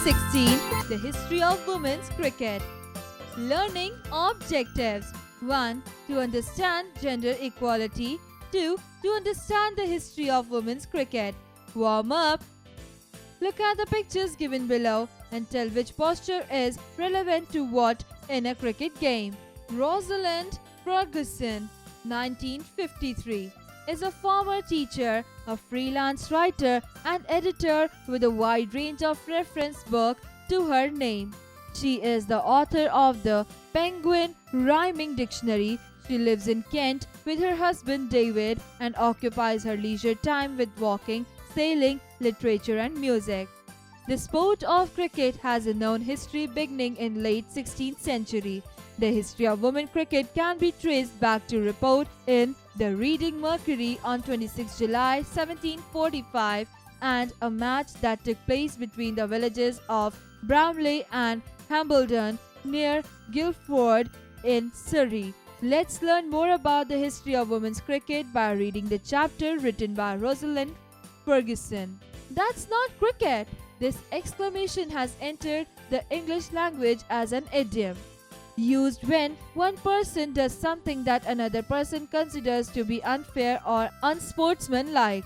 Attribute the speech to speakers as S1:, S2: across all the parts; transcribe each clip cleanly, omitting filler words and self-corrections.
S1: 16. The history of women's cricket. Learning objectives. 1. To understand gender equality. 2. To understand the history of women's cricket. Warm up. Look at the pictures given below and tell which posture is relevant to what in a cricket game. Rosalind Ferguson, 1953, is a former teacher, a freelance writer and editor with a wide range of reference books to her name. She is the author of the Penguin Rhyming Dictionary. She lives in Kent with her husband David and occupies her leisure time with walking, sailing, literature and music. The sport of cricket has a known history beginning in late 16th century. The history of women cricket can be traced back to a report in the Reading Mercury on 26 July 1745 and a match that took place between the villages of Bramley and Hambledon near Guildford in Surrey. Let's learn more about the history of women's cricket by reading the chapter written by Rosalind Ferguson. That's not cricket! This exclamation has entered the English language as an idiom, used when one person does something that another person considers to be unfair or unsportsmanlike.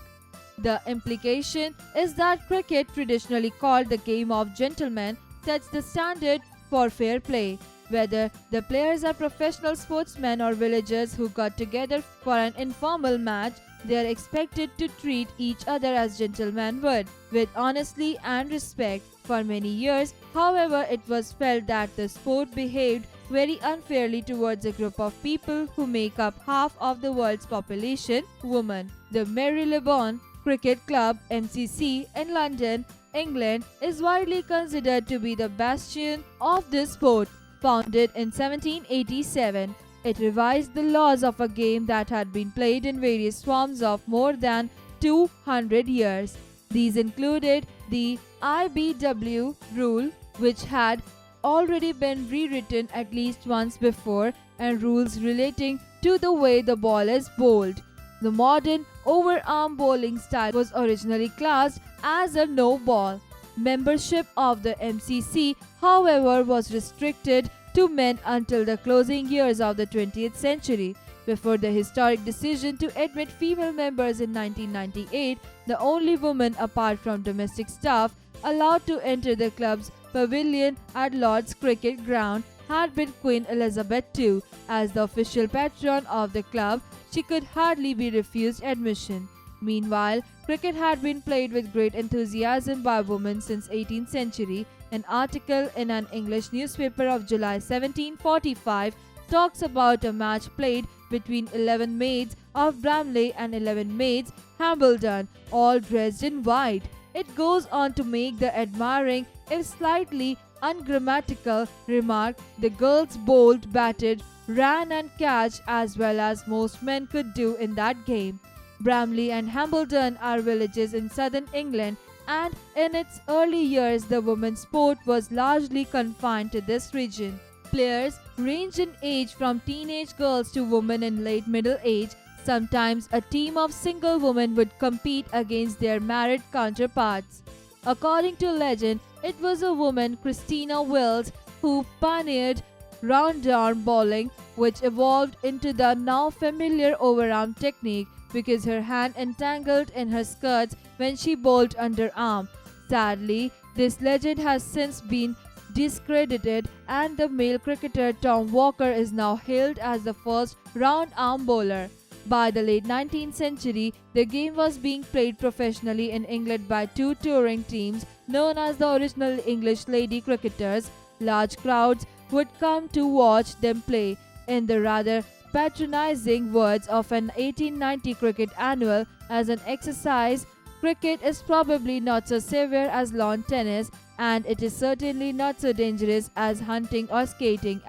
S1: The implication is that cricket, traditionally called the game of gentlemen, sets the standard for fair play. Whether the players are professional sportsmen or villagers who got together for an informal match, they are expected to treat each other as gentlemen would, with honesty and respect. For many years, however, it was felt that the sport behaved very unfairly towards a group of people who make up half of the world's population, women. The Marylebone Cricket Club (MCC) in London, England, is widely considered to be the bastion of this sport. Founded in 1787, it revised the laws of a game that had been played in various forms of more than 200 years. These included the IBW rule, which had already been rewritten at least once before, and rules relating to the way the ball is bowled. The modern overarm bowling style was originally classed as a no ball. Membership of the MCC, however, was restricted to men until the closing years of the 20th century. Before the historic decision to admit female members in 1998, the only woman apart from domestic staff allowed to enter the club's pavilion at Lord's Cricket Ground had been Queen Elizabeth II. As the official patron of the club, she could hardly be refused admission. Meanwhile, cricket had been played with great enthusiasm by women since 18th century. An article in an English newspaper of July 1745 talks about a match played between 11 maids of Bramley and 11 maids Hambledon, all dressed in white. It goes on to make the admiring, if slightly ungrammatical, remark: the girls bowled, batted, ran and catched as well as most men could do in that game. Bramley and Hambledon are villages in southern England, and in its early years the women's sport was largely confined to this region. Players ranged in age from teenage girls to women in late middle age. Sometimes a team of single women would compete against their married counterparts. According to legend, it was a woman, Christina Wills, who pioneered round-arm bowling, which evolved into the now familiar overarm technique because her hand entangled in her skirts when she bowled underarm. Sadly, this legend has since been discredited, and the male cricketer Tom Walker is now hailed as the first round-arm bowler. By the late 19th century, the game was being played professionally in England by two touring teams known as the Original English Lady Cricketers. Large crowds would come to watch them play. In the rather patronizing words of an 1890 cricket annual, as an exercise, cricket is probably not so severe as lawn tennis, and it is certainly not so dangerous as hunting or skating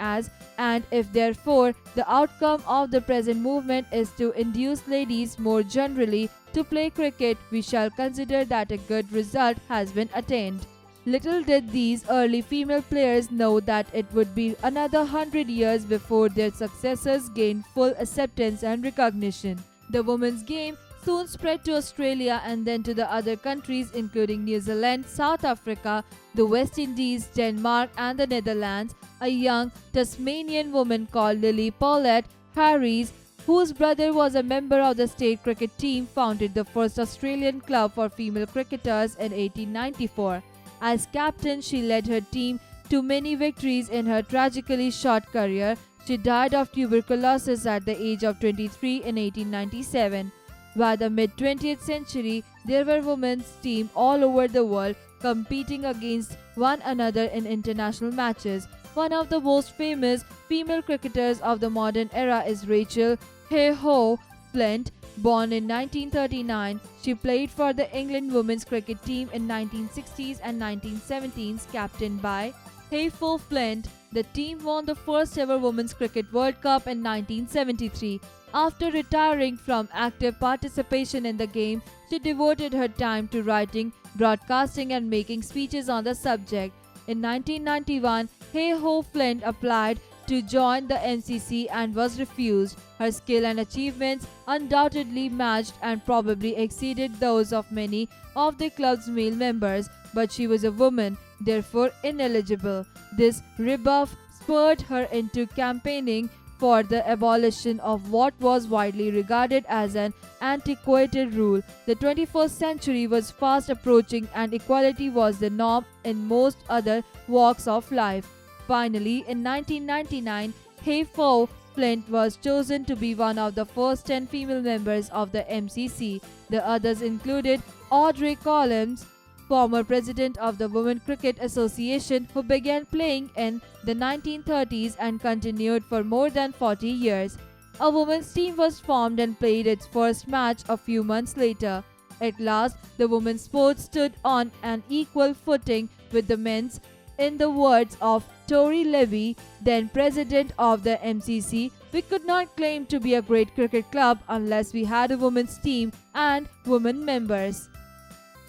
S1: and if therefore the outcome of the present movement is to induce ladies more generally to play cricket, we shall consider that a good result has been attained. Little did these early female players know that it would be another 100 years before their successors gained full acceptance and recognition. The women's game soon spread to Australia and then to the other countries including New Zealand, South Africa, the West Indies, Denmark and the Netherlands. A young Tasmanian woman called Lily Paulette Harries, whose brother was a member of the state cricket team, founded the first Australian club for female cricketers in 1894. As captain, she led her team to many victories in her tragically short career. She died of tuberculosis at the age of 23 in 1897. By the mid-20th century, there were women's teams all over the world competing against one another in international matches. One of the most famous female cricketers of the modern era is Rachel Heyhoe Flint. Born in 1939, she played for the England women's cricket team in 1960s and 1970s, captained by Heyhoe Flint. The team won the first ever Women's Cricket World Cup in 1973. After retiring from active participation in the game, she devoted her time to writing, broadcasting and making speeches on the subject. In 1991, Heyhoe Flint applied to join the MCC and was refused. Her skill and achievements undoubtedly matched and probably exceeded those of many of the club's male members, but she was a woman, therefore ineligible. This rebuff spurred her into campaigning for the abolition of what was widely regarded as an antiquated rule. The 21st century was fast approaching and equality was the norm in most other walks of life. Finally, in 1999, Heyhoe Flint was chosen to be one of the first 10 female members of the MCC. The others included Audrey Collins, former president of the Women Cricket Association, who began playing in the 1930s and continued for more than 40 years. A women's team was formed and played its first match a few months later. At last, the women's sport stood on an equal footing with the men's. In the words of Tory Levy, then president of the MCC, we could not claim to be a great cricket club unless we had a women's team and women members.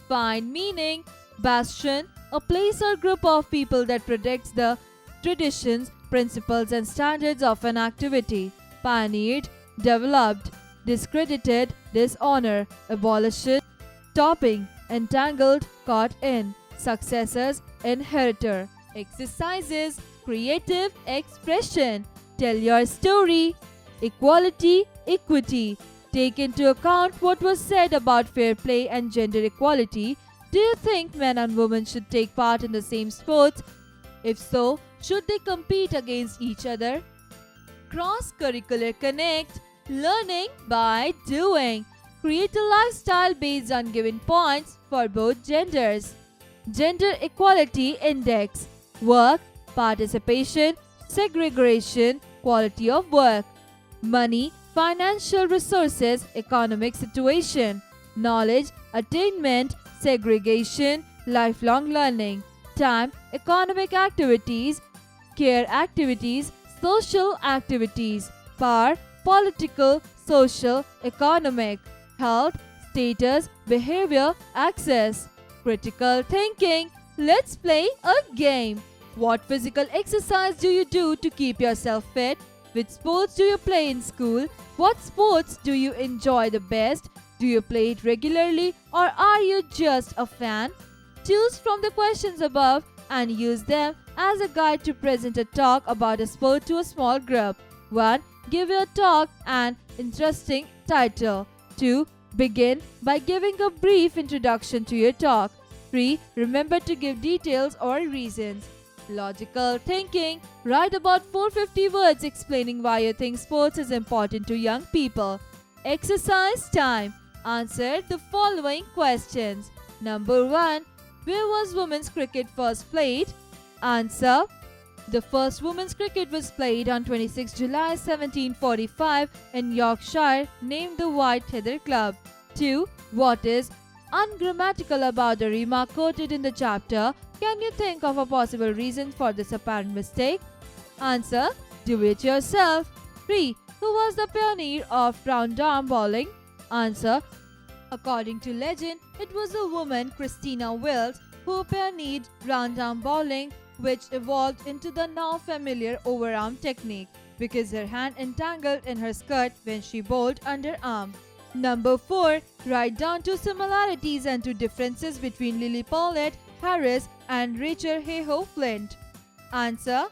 S1: Find meaning. Bastion, a place or group of people that protects the traditions, principles and standards of an activity. Pioneered, developed, discredited, dishonor, abolition, topping, entangled, caught in, successors, inheritor. Exercises. Creative expression. Tell your story. Equality, equity. Take into account what was said about fair play and gender equality. Do you think men and women should take part in the same sports? If so, should they compete against each other? Cross-curricular connect. Learning by doing. Create a lifestyle based on given points for both genders. Gender Equality Index. Work, participation, segregation, quality of work. Money, financial resources, economic situation. Knowledge, attainment, segregation, lifelong learning. Time, economic activities, care activities, social activities. Power, political, social, economic. Health, status, behavior, access. Critical thinking. Let's play a game. What physical exercise do you do to keep yourself fit? Which sports do you play in school? What sports do you enjoy the best? Do you play it regularly or are you just a fan? Choose from the questions above and use them as a guide to present a talk about a sport to a small group. 1. Give your talk an interesting title. 2. Begin by giving a brief introduction to your talk. 3. Remember to give details or reasons. Logical thinking. Write about 450 words explaining why you think sports is important to young people. Exercise time. Answer the following questions. Number 1. Where was women's cricket first played? Answer. The first women's cricket was played on 26 July 1745 in Yorkshire, named the White Heather Club. 2. What is ungrammatical about the remark quoted in the chapter? Can you think of a possible reason for this apparent mistake? Answer. Do it yourself. 3. Who was the pioneer of round arm bowling? Answer. According to legend, it was a woman, Christina Wills, who pioneered round arm bowling, which evolved into the now familiar overarm technique because her hand entangled in her skirt when she bowled underarm. Number 4. Write down 2 similarities and 2 differences between Lily Paulette Harris and Rachel Hayhoe Flint. Answer.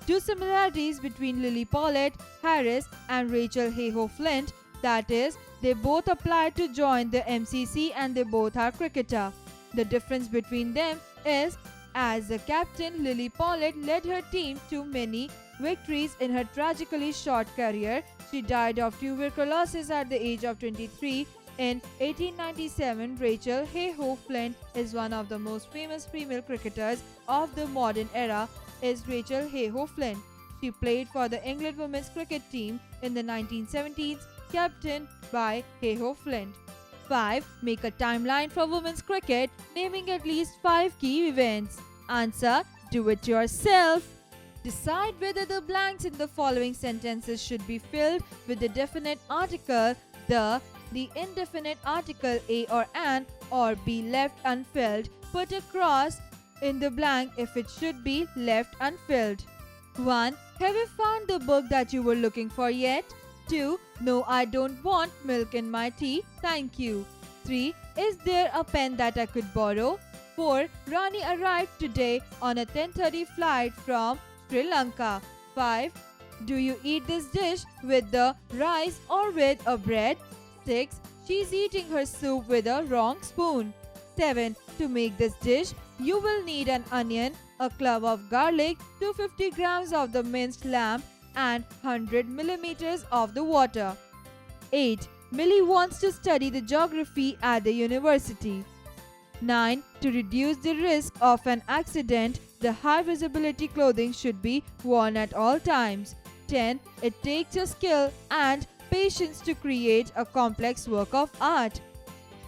S1: 2 similarities between Lily Paulette Harris and Rachel Hayhoe Flint, that is, they both applied to join the MCC and they both are cricketer. The difference between them is, as a captain, Lily Paulette led her team to many victories in her tragically short career. She died of tuberculosis at the age of 23 in 1897. Rachel Hayhoe Flint is one of the most famous female cricketers of the modern era. Is Rachel Hayhoe Flint. She played for the England women's cricket team in the 1970s, captained by Hayhoe Flint. 5. Make a timeline for women's cricket, naming at least 5 key events. Answer. Do it yourself. Decide whether the blanks in the following sentences should be filled with the definite article the indefinite article a or an, or be left unfilled. Put a cross in the blank if it should be left unfilled. 1. Have you found the book that you were looking for yet? 2. No, I don't want milk in my tea, thank you. 3. Is there a pen that I could borrow? 4. Rani arrived today on a 10:30 flight from Sri Lanka. 5. Do you eat this dish with the rice or with a bread? 6. She's eating her soup with a wrong spoon. 7. To make this dish, you will need an onion, a clove of garlic, 250 grams of the minced lamb, and 100 millimeters of the water. 8. Millie wants to study the geography at the university. 9. To reduce the risk of an accident, the high visibility clothing should be worn at all times. 10. It takes a skill and patience to create a complex work of art.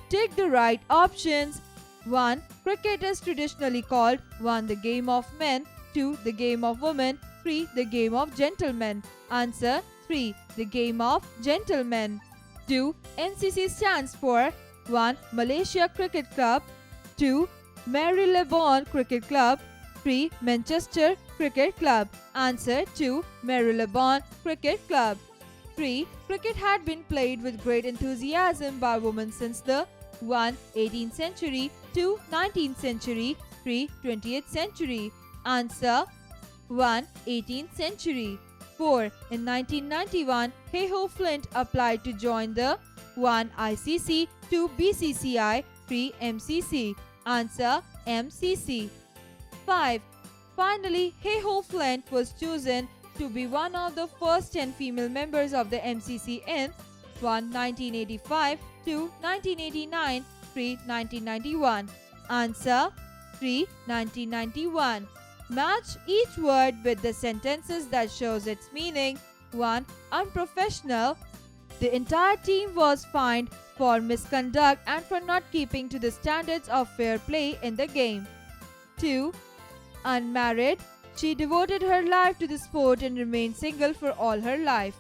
S1: Take the right options. 1. Cricket is traditionally called 1. The game of men, 2. The game of women, 3. The game of gentlemen. Answer. 3. The game of gentlemen. 2. MCC stands for 1. Malaysia Cricket Club, 2. Marylebone Cricket Club, 3. Manchester Cricket Club. Answer. 2. Marylebone Cricket Club. 3. Cricket had been played with great enthusiasm by women since the 1. 18th century, 2. 19th century, 3. 20th century. Answer. 1. 18th century. 4. In 1991, Hayhoe Flint applied to join the 1. ICC, 2. BCCI, 3. MCC. Answer. MCC. 5. Finally, Hayhoe Flint was chosen to be one of the first 10 female members of the MCC in 1. 1985, 2. 1989, 3. 1991. Answer. 3. 1991. Match each word with the sentences that shows its meaning. 1. Unprofessional. The entire team was fined for misconduct and for not keeping to the standards of fair play in the game. 2. Unmarried. She devoted her life to the sport and remained single for all her life.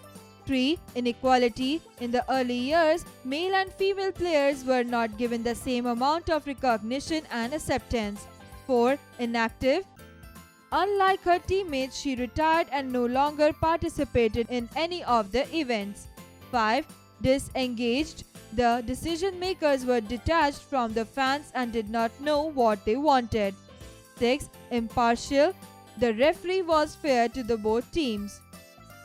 S1: 3. Inequality. In the early years, male and female players were not given the same amount of recognition and acceptance. 4. Inactive. Unlike her teammates, she retired and no longer participated in any of the events. 5. Disengaged. The decision makers were detached from the fans and did not know what they wanted. 6. Impartial. The referee was fair to the both teams.